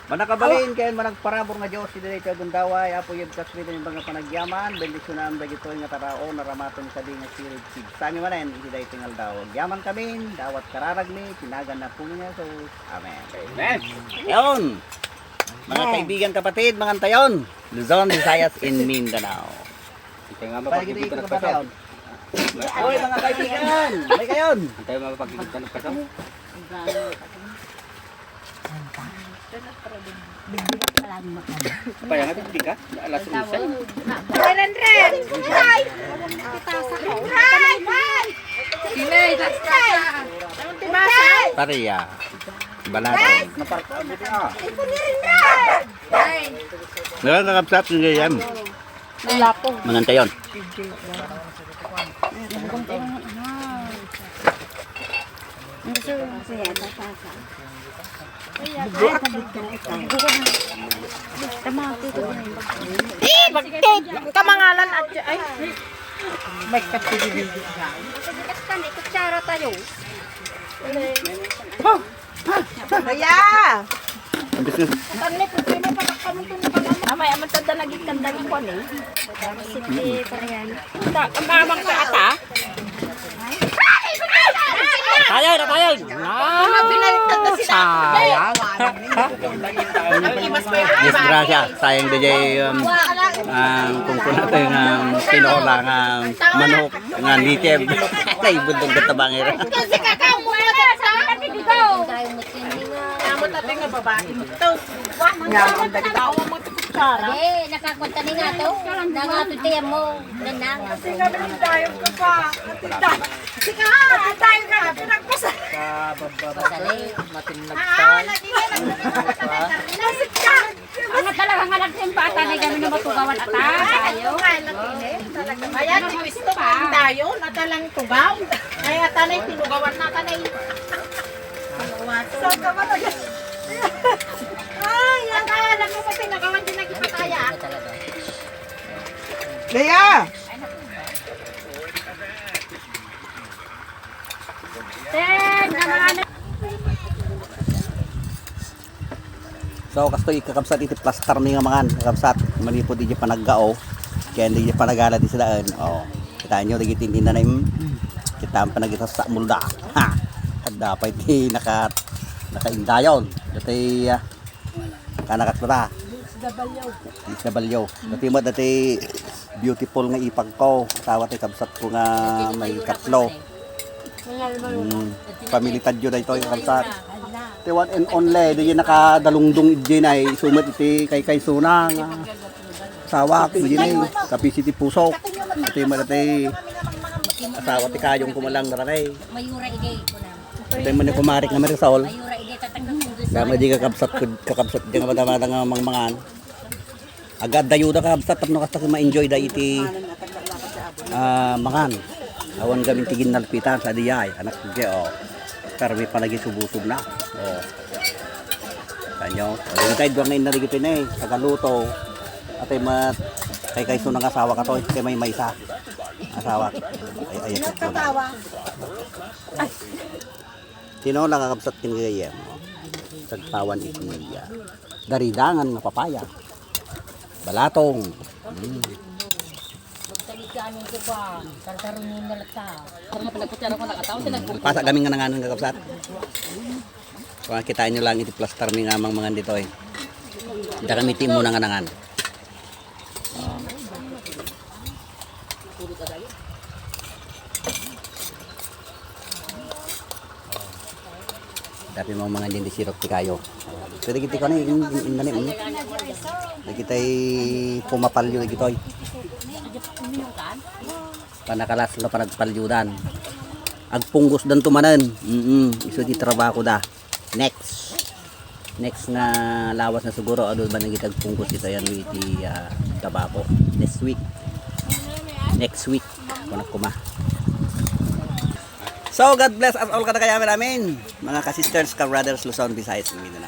Manakabalin kayo managparabor nga Diyos si Dito Gundaway apo yeb kaswito yung mga panagyaman bendisyonan dagito nga tarao naramaton kadi nga sirig sig sami manen iti tingal daw yaman kami dawat kararagmi tinagan na po niya so amen. Amen. Yon. Mga kaibigan kapatid, mga tayon, Luzon, Visayas, in Mindanao. Tayo nga mapagkikita ng pasaw. Oy mga kaibigan, may kayon. Tayo mapagkikita ng pasaw. Apa yang ada tiga? Alas selesai. Ren. Hai. Hai. Sini, Tariya. Balaton. Meron nakapsat ng gayam. Mga tayon. Kamangalan at ay. May kapitibig. Kan kutsara tayo. Kaya. Kanne ko pino pa kamuntun na pala. Amay aman tada naging kandang ko ni. Siti parehan. Kamamang ka ata. Tayo na tayo. Mga binaliktad na sila. Sayang. Disgrasya. Sayang DJ kung natin tinola nga manok nga nitib. Kay bundong katabangir. Kasi kakamu na sa akin dito. Namot ate nga babae to. Namot ate nga mo to kutsara. Eh, nakakunta ni nga to. Nangatutiyam mo. Nanang. Kasi nga tayo ka pa. Sige ha, tayo ka. Pinagpasa. Pasali. Lagi na nasik ka. Ano talaga nga nagsimpata ni kami na matugawan ata. Tayo. Ayan, gusto pa tayo na talang tugaw. Kaya tanay tinugawan na tanay. So ka ba talaga? Ay, yan kaya alam mo pa pinagawan din nagipataya. Leia! Ten, naman. So kasto ikakabsat iti plaster ni nga mangan kakabsat manipod di panaggao kaya hindi panagala di sila oh kita nyo di tinda na kita ang panagita sa mulda ha dapat di nakaindayon dati kanakatata sa balyaw dati mo dati beautiful nga ipag ko tawat ikabsat ko nga may katlo pamilitad yun na ito yung kabsat iti one and only di yun nakadalungdong idin ay sumat iti kay sunang sawak di yun ay kapisi ti pusok iti madatay asawa ti kayong kumalang naranay Mayura igay ko na. iti man yung kumarik na Marisol Mayura igay tatagdang mundo sa. kama di kakabsat di nga madamata nga mangmangan agad dayo da kakabsat tapno kasta ma-enjoy da iti mangan awan gamin tigin nalpitan sa diyay anak ko pero may palagi subusog na kanyo tayo doon ngayon narigitin eh tagaluto at ay kay sunang asawa ka to kay may maysa asawa ay ayat ko na sino lang kakabsat kinigayem sagtawan itiya daridangan nga papaya balatong Ano ko pa? Tartarungan na lata. Karena pinagkutsara ko nakataon sila. pasa gaming nga nanganan kakabsat kung kitain nyo lang iti plaster ni ngamang mga dito eh da kami timo na nga nangan tapi mau mga din di sirok ti kayo pwede kita ko na inani kita pumapalyo gitoy panakalas lo panagpalyudan agpunggos dan tumanan iso di trabaho da next nga lawas na siguro adol ba nagitag punggos dito yan iti tabako next week kung kuma. So God bless us all kada kaya namin mga ka-sisters, ka-brothers, Luzon, Visayas, Mindanao.